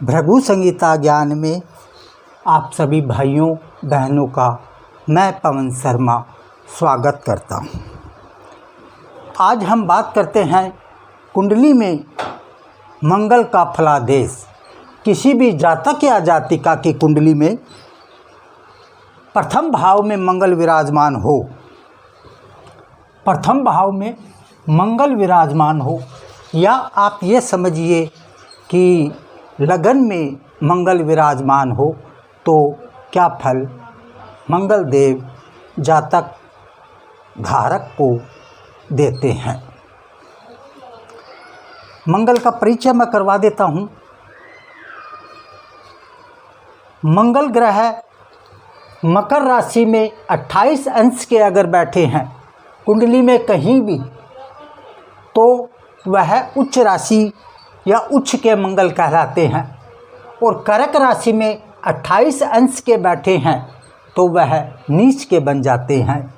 भृगु संगीता ज्ञान में आप सभी भाइयों बहनों का मैं पवन शर्मा स्वागत करता हूं। आज हम बात करते हैं कुंडली में मंगल का फलादेश। किसी भी जातक या जातिका की कुंडली में प्रथम भाव में मंगल विराजमान हो, प्रथम भाव में मंगल विराजमान हो, या आप ये समझिए कि लगन में मंगल विराजमान हो, तो क्या फल मंगल देव जातक धारक को देते हैं। मंगल का परिचय मैं करवा देता हूँ। मंगल ग्रह मकर राशि में 28 अंश के अगर बैठे हैं कुंडली में कहीं भी, तो वह उच्च राशि या उच्च के मंगल कहलाते हैं। और कर्क राशि में 28 अंश के बैठे हैं तो वह नीच के बन जाते हैं।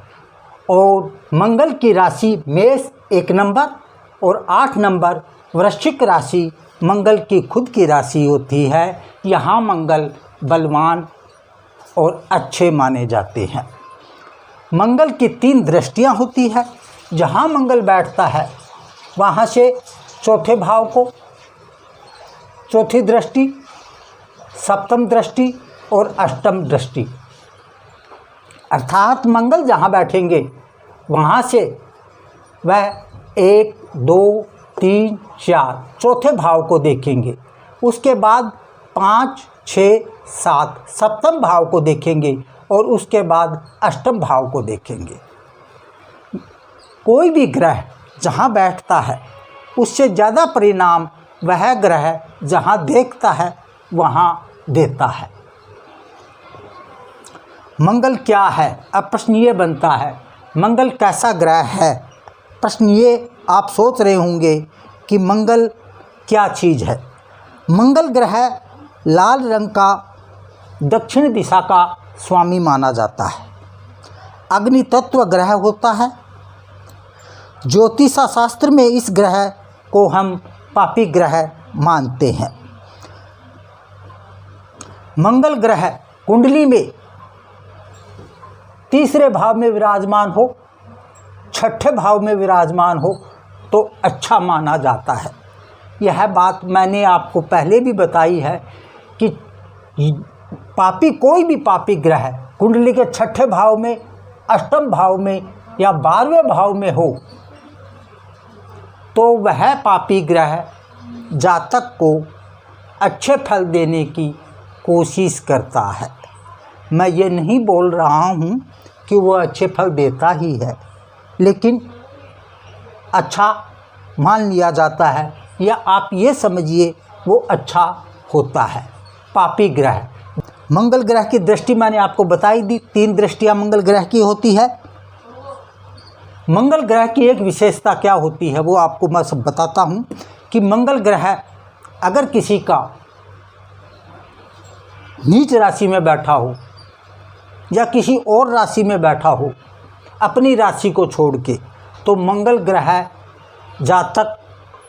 और मंगल की राशि मेष 1 नंबर और 8 नंबर वृश्चिक राशि मंगल की खुद की राशि होती है। यहाँ मंगल बलवान और अच्छे माने जाते हैं। मंगल की 3 दृष्टियाँ होती है। जहाँ मंगल बैठता है वहाँ से चौथे भाव को चौथी दृष्टि, सप्तम दृष्टि और अष्टम दृष्टि, अर्थात मंगल जहाँ बैठेंगे वहाँ से वह 1, 2, 3, 4 चौथे भाव को देखेंगे। उसके बाद 5, 6, 7 सप्तम भाव को देखेंगे और उसके बाद अष्टम भाव को देखेंगे। कोई भी ग्रह जहाँ बैठता है उससे ज़्यादा परिणाम वह ग्रह जहाँ देखता है वहाँ देता है। मंगल क्या है? अब प्रश्न ये बनता है, मंगल कैसा ग्रह है? प्रश्न ये आप सोच रहे होंगे कि मंगल क्या चीज़ है। मंगल ग्रह लाल रंग का दक्षिण दिशा का स्वामी माना जाता है। अग्नि तत्व ग्रह होता है। ज्योतिषा शास्त्र में इस ग्रह को हम पापी ग्रह मानते हैं। मंगल ग्रह कुंडली में तीसरे भाव में विराजमान हो, छठे भाव में विराजमान हो तो अच्छा माना जाता है। यह बात मैंने आपको पहले भी बताई है कि पापी कोई भी पापी ग्रह कुंडली के छठे भाव में, अष्टम भाव में या 12वें भाव में हो तो वह पापी ग्रह जातक को अच्छे फल देने की कोशिश करता है। मैं ये नहीं बोल रहा हूँ कि वो अच्छे फल देता ही है, लेकिन अच्छा मान लिया जाता है, या आप ये समझिए वो अच्छा होता है। पापी ग्रह मंगल ग्रह की दृष्टि मैंने आपको बताई दी। 3 दृष्टियाँ मंगल ग्रह की होती है। मंगल ग्रह की एक विशेषता क्या होती है वो आपको मैं सब बताता हूँ कि मंगल ग्रह अगर किसी का नीच राशि में बैठा हो या किसी और राशि में बैठा हो अपनी राशि को छोड़ के, तो मंगल ग्रह जातक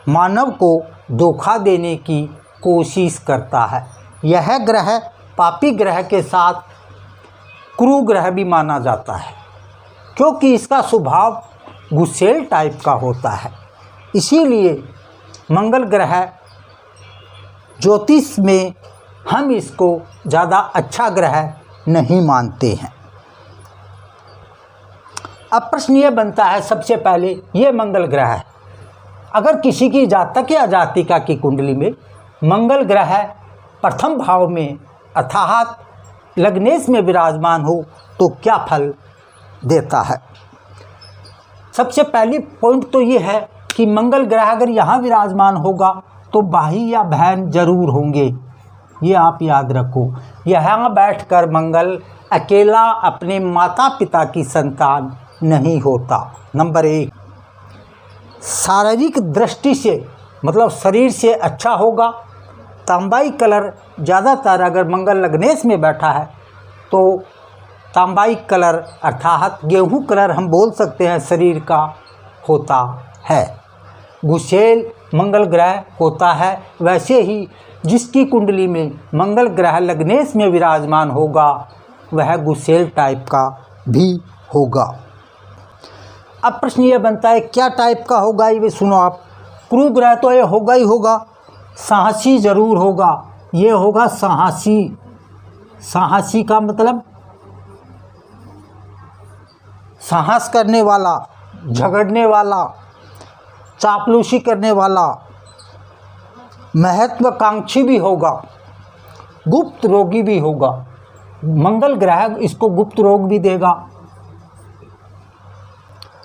मानव को धोखा देने की कोशिश करता है। यह ग्रह पापी ग्रह के साथ क्रूर ग्रह भी माना जाता है, क्योंकि इसका स्वभाव गुस्सेल टाइप का होता है। इसीलिए मंगल ग्रह ज्योतिष में हम इसको ज़्यादा अच्छा ग्रह नहीं मानते हैं। अब प्रश्न ये बनता है, सबसे पहले ये मंगल ग्रह अगर किसी की जातक या जातिका की कुंडली में मंगल ग्रह प्रथम भाव में अर्थात लग्नेश में विराजमान हो तो क्या फल देता है। सबसे पहली पॉइंट तो ये है कि मंगल ग्रह अगर यहाँ विराजमान होगा तो भाई या बहन जरूर होंगे। ये आप याद रखो। यहाँ बैठकर मंगल अकेला अपने माता पिता की संतान नहीं होता। नंबर 1, शारीरिक दृष्टि से मतलब शरीर से अच्छा होगा। तांबाई कलर ज़्यादातर अगर मंगल लग्नेश में बैठा है तो तांबाई कलर अर्थात गेहूं कलर हम बोल सकते हैं शरीर का होता है। गुसेल मंगल ग्रह होता है। वैसे ही जिसकी कुंडली में मंगल ग्रह लग्नेश में विराजमान होगा वह गुसेल टाइप का भी होगा। अब प्रश्न ये बनता है क्या टाइप का होगा, ये सुनो आप। क्रू ग्रह तो ये होगा ही होगा, साहसी जरूर होगा, ये होगा साहसी। साहसी का मतलब साहस करने वाला, झगड़ने वाला, चापलूसी करने वाला, महत्वाकांक्षी भी होगा, गुप्त रोगी भी होगा। मंगल ग्रह इसको गुप्त रोग भी देगा।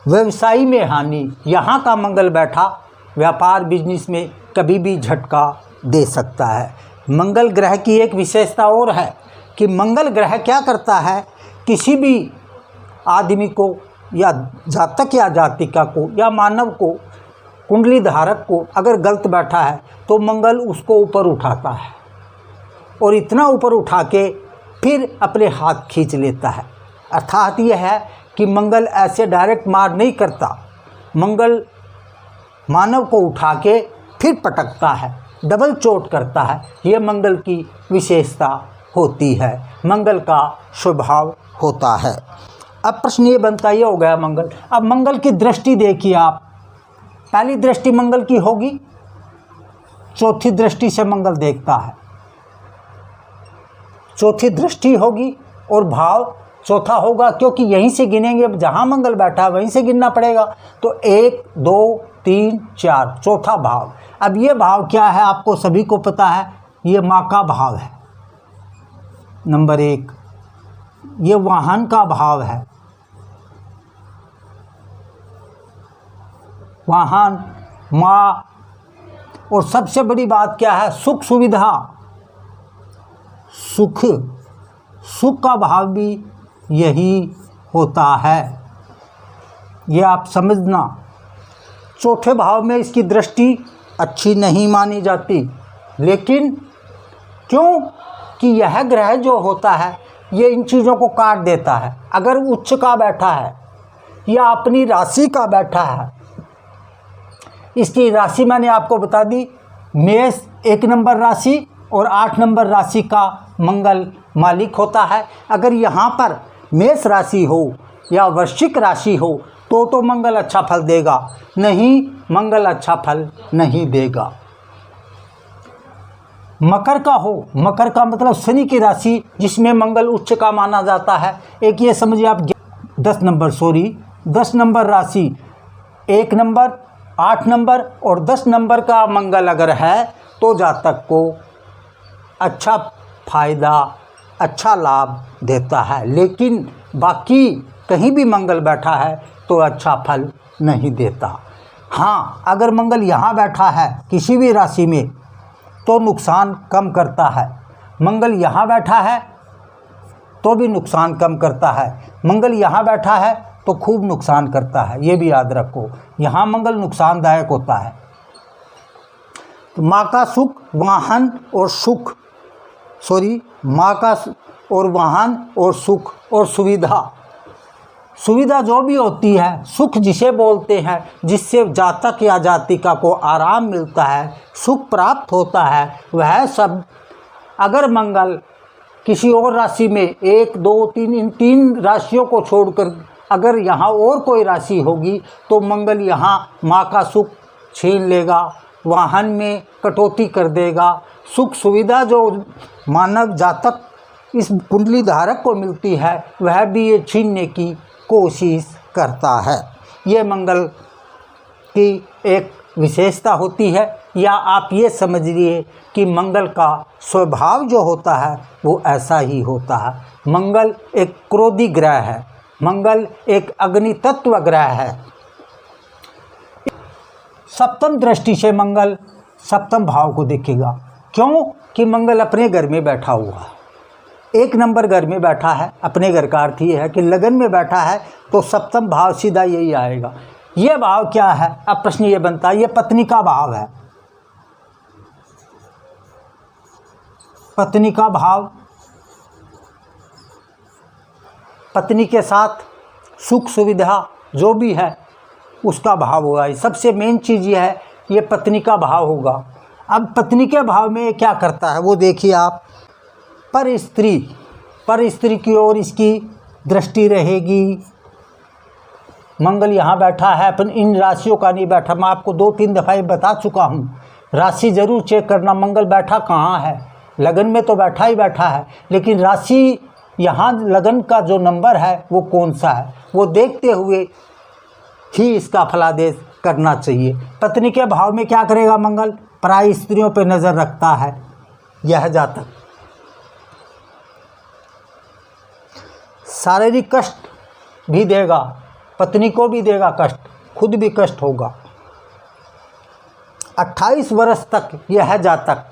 व्यवसाय में हानि, यहाँ का मंगल बैठा व्यापार बिजनेस में कभी भी झटका दे सकता है। मंगल ग्रह की एक विशेषता और है कि मंगल ग्रह क्या करता है, किसी भी आदमी को या जातक या जातिका को या मानव को, कुंडली धारक को अगर गलत बैठा है तो मंगल उसको ऊपर उठाता है और इतना ऊपर उठा के फिर अपने हाथ खींच लेता है। अर्थात यह है कि मंगल ऐसे डायरेक्ट मार नहीं करता, मंगल मानव को उठा के फिर पटकता है, डबल चोट करता है। ये मंगल की विशेषता होती है, मंगल का स्वभाव होता है। अब प्रश्न ये बनता, ये हो गया मंगल। अब मंगल की दृष्टि देखिए आप। पहली दृष्टि मंगल की होगी, चौथी दृष्टि से मंगल देखता है, चौथी दृष्टि होगी और भाव चौथा होगा, क्योंकि यहीं से गिनेंगे। जहाँ मंगल बैठा है वहीं से गिनना पड़ेगा। तो 1 2 3 4 चौथा भाव। अब ये भाव क्या है आपको सभी को पता है, ये माँ का भाव है नंबर 1। ये वाहन का भाव है, वाहन, माँ। और सबसे बड़ी बात क्या है, सुख सुविधा, सुख, सुख का भाव भी यही होता है, ये आप समझना। चौथे भाव में इसकी दृष्टि अच्छी नहीं मानी जाती, लेकिन क्यों कि यह ग्रह जो होता है ये इन चीज़ों को काट देता है। अगर उच्च का बैठा है या अपनी राशि का बैठा है, इसकी राशि मैंने आपको बता दी, मेष 1 नंबर राशि और 8 नंबर राशि का मंगल मालिक होता है। अगर यहाँ पर मेष राशि हो या वृश्चिक राशि हो तो मंगल अच्छा फल देगा, नहीं मंगल अच्छा फल नहीं देगा। मकर का हो, मकर का मतलब शनि की राशि जिसमें मंगल उच्च का माना जाता है। एक ये समझिए आप 10 नंबर राशि 1 नंबर, 8 नंबर और 10 नंबर का मंगल अगर है तो जातक को अच्छा फायदा, अच्छा लाभ देता है। लेकिन बाकी कहीं भी मंगल बैठा है तो अच्छा फल नहीं देता। हाँ, अगर मंगल यहाँ बैठा है किसी भी राशि में तो नुकसान कम करता है, मंगल यहाँ बैठा है तो भी नुकसान कम करता है, मंगल यहाँ बैठा है तो खूब नुकसान करता है। ये भी याद रखो, यहाँ मंगल नुकसानदायक होता है। तो माँ का सुख, वाहन और सुख, माँ का और वाहन और सुख और सुविधा, सुविधा जो भी होती है, सुख जिसे बोलते हैं, जिससे जातक या जातिका को आराम मिलता है, सुख प्राप्त होता है, वह सब अगर मंगल किसी और राशि में 1 2 3 इन 3 राशियों को छोड़कर अगर यहाँ और कोई राशि होगी तो मंगल यहाँ माँ का सुख छीन लेगा, वाहन में कटौती कर देगा, सुख सुविधा जो मानव जातक इस कुंडली धारक को मिलती है वह भी ये छीनने की कोशिश करता है। ये मंगल की एक विशेषता होती है, या आप ये समझिए कि मंगल का स्वभाव जो होता है वो ऐसा ही होता है। मंगल एक क्रोधी ग्रह है, मंगल एक अग्नि तत्व ग्रह है। सप्तम दृष्टि से मंगल सप्तम भाव को देखेगा, क्यों कि मंगल अपने घर में बैठा हुआ है, 1 नंबर घर में बैठा है। अपने घर का अर्थ ये है कि लगन में बैठा है तो सप्तम भाव सीधा यही आएगा। ये भाव क्या है, अब प्रश्न ये बनता है, ये पत्नी का भाव है। पत्नी का भाव, पत्नी के साथ सुख सुविधा जो भी है उसका भाव होगा। सबसे मेन चीज़ ये है, ये पत्नी का भाव होगा। अब पत्नी के भाव में क्या करता है वो देखिए आप। पर स्त्री की ओर इसकी दृष्टि रहेगी। मंगल यहाँ बैठा है, अपन इन राशियों का नहीं बैठा। मैं आपको 2-3 दफ़ा ये बता चुका हूँ, राशि ज़रूर चेक करना, मंगल बैठा कहाँ है। लगन में तो बैठा ही बैठा है, लेकिन राशि यहाँ लगन का जो नंबर है वो कौन सा है, वो देखते हुए ही इसका फलादेश करना चाहिए। पत्नी के भाव में क्या करेगा मंगल? पराई स्त्रियों पर नज़र रखता है यह जातक। शारीरिक कष्ट भी देगा, पत्नी को भी देगा कष्ट, खुद भी कष्ट होगा। 28 वर्ष तक यह जातक,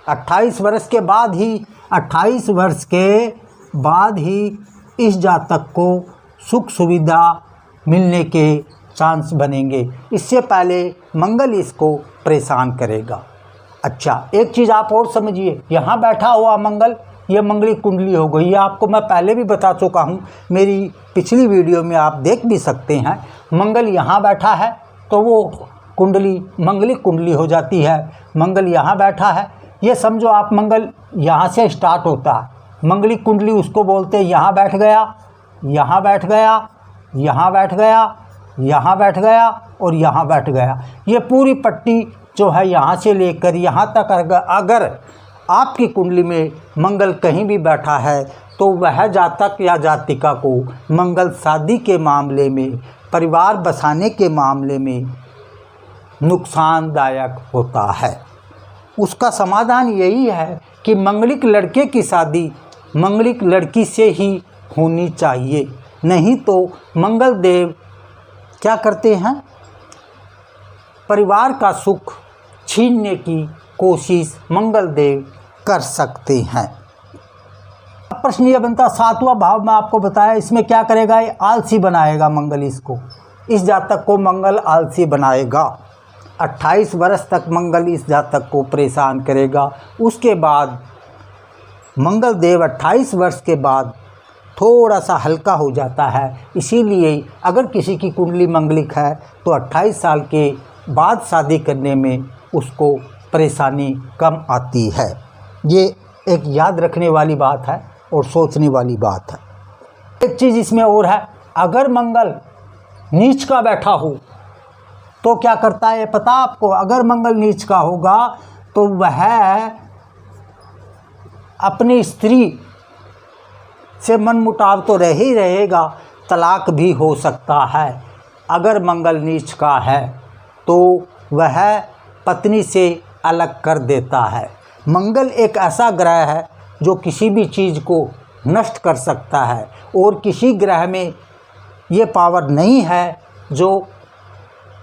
28 वर्ष के बाद ही 28 वर्ष के बाद ही इस जातक को सुख सुविधा मिलने के चांस बनेंगे। इससे पहले मंगल इसको परेशान करेगा। अच्छा, एक चीज़ आप और समझिए, यहाँ बैठा हुआ मंगल, ये मंगली कुंडली हो गई। ये आपको मैं पहले भी बता चुका हूँ, मेरी पिछली वीडियो में आप देख भी सकते हैं। मंगल यहाँ बैठा है तो वो कुंडली मंगली कुंडली हो जाती है। मंगल यहाँ बैठा है, ये समझो आप, मंगल यहाँ से स्टार्ट होता है, मंगली कुंडली उसको बोलते हैं। यहाँ बैठ गया, यहाँ बैठ गया, यहाँ बैठ गया, यहाँ बैठ गया और यहाँ बैठ गया। ये पूरी पट्टी जो है यहाँ से लेकर यहाँ तक अगर आपकी कुंडली में मंगल कहीं भी बैठा है तो वह जातक या जातिका को मंगल शादी के मामले में, परिवार बसाने के मामले में नुकसानदायक होता है। उसका समाधान यही है कि मंगलिक लड़के की शादी मंगलिक लड़की से ही होनी चाहिए, नहीं तो मंगल देव क्या करते हैं, परिवार का सुख छीनने की कोशिश मंगल देव कर सकते हैं। अब प्रश्न यह बनता, 7वां भाव में आपको बताया, इसमें क्या करेगा? ये आलसी बनाएगा मंगल इसको, इस जातक को मंगल आलसी बनाएगा। 28 वर्ष तक मंगल इस जातक को परेशान करेगा। उसके बाद मंगल देव 28 वर्ष के बाद थोड़ा सा हल्का हो जाता है। इसीलिए अगर किसी की कुंडली मंगलिक है तो 28 साल के बाद शादी करने में उसको परेशानी कम आती है। ये एक याद रखने वाली बात है और सोचने वाली बात है। एक चीज़ इसमें और है, अगर मंगल नीच का बैठा हो तो क्या करता है पता आपको? अगर मंगल नीच का होगा तो वह अपनी स्त्री से मनमुटाव तो रह ही रहेगा, तलाक भी हो सकता है। अगर मंगल नीच का है तो वह पत्नी से अलग कर देता है। मंगल एक ऐसा ग्रह है जो किसी भी चीज़ को नष्ट कर सकता है, और किसी ग्रह में ये पावर नहीं है जो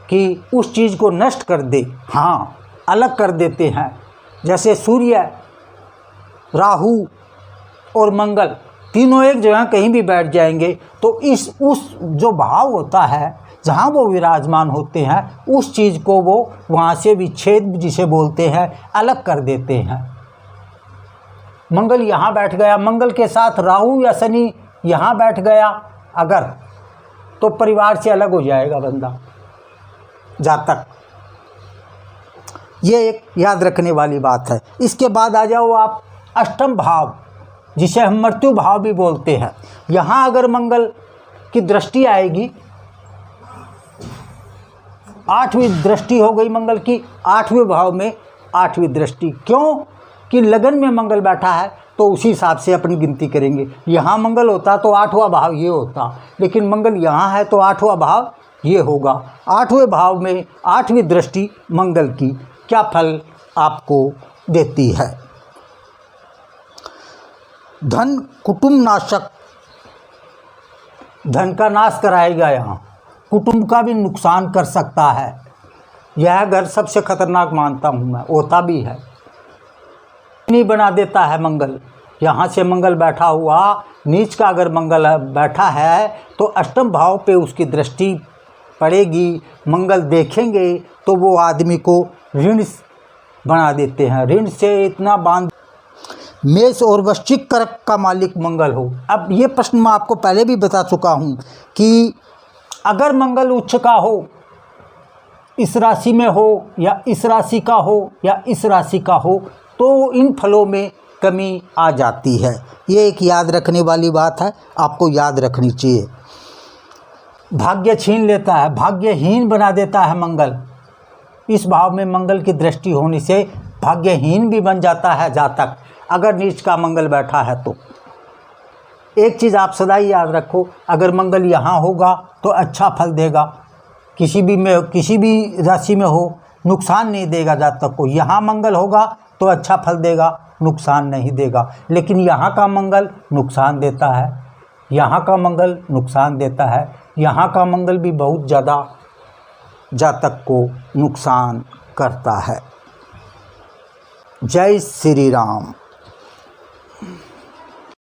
कि उस चीज़ को नष्ट कर दे। हाँ, अलग कर देते हैं। जैसे सूर्य, राहु और मंगल तीनों एक जगह कहीं भी बैठ जाएंगे तो उस जो भाव होता है जहाँ वो विराजमान होते हैं उस चीज़ को वो वहाँ से विच्छेद जिसे बोलते हैं अलग कर देते हैं। मंगल यहाँ बैठ गया, मंगल के साथ राहु या शनि यहाँ बैठ गया अगर, तो परिवार से अलग हो जाएगा बंदा, जातक। ये एक याद रखने वाली बात है। इसके बाद आ जाओ आप अष्टम भाव, जिसे हम मृत्यु भाव भी बोलते हैं। यहाँ अगर मंगल की दृष्टि आएगी, 8वीं दृष्टि हो गई मंगल की, 8वें भाव में 8वीं दृष्टि। क्यों कि लगन में मंगल बैठा है तो उसी हिसाब से अपनी गिनती करेंगे। यहाँ मंगल होता तो 8वां भाव ये होता, लेकिन मंगल यहाँ है तो 8वां भाव ये होगा। 8वें भाव में 8वीं दृष्टि मंगल की क्या फल आपको देती है? धन कुटुंब नाशक, धन का नाश कराएगा। यहाँ कुटुंब का भी नुकसान कर सकता है। यह घर सबसे खतरनाक मानता हूँ मैं, होता भी है। नहीं बना देता है मंगल। यहाँ से मंगल बैठा हुआ, नीच का अगर मंगल बैठा है तो अष्टम भाव पे उसकी दृष्टि पड़ेगी। मंगल देखेंगे तो वो आदमी को ऋण बना देते हैं, ऋण से इतना बांध। मेष और वृश्चिक कर्क का मालिक मंगल हो। अब ये प्रश्न मैं आपको पहले भी बता चुका हूँ कि अगर मंगल उच्च का हो इस राशि में हो या इस राशि का हो या इस राशि का हो तो इन फलों में कमी आ जाती है। ये एक याद रखने वाली बात है, आपको याद रखनी चाहिए। भाग्य छीन लेता है, भाग्यहीन बना देता है मंगल। इस भाव में मंगल की दृष्टि होने से भाग्यहीन भी बन जाता है जातक, अगर नीच का मंगल बैठा है तो। एक चीज़ आप सदा ही याद रखो, अगर मंगल यहाँ होगा तो अच्छा फल देगा, किसी भी राशि में हो नुकसान नहीं देगा जातक को। यहाँ मंगल होगा तो अच्छा फल देगा, नुकसान नहीं देगा। लेकिन यहाँ का मंगल नुकसान देता है, यहाँ का मंगल नुकसान देता है, यहाँ का मंगल भी बहुत ज़्यादा जातक को नुकसान करता है। जय श्री राम।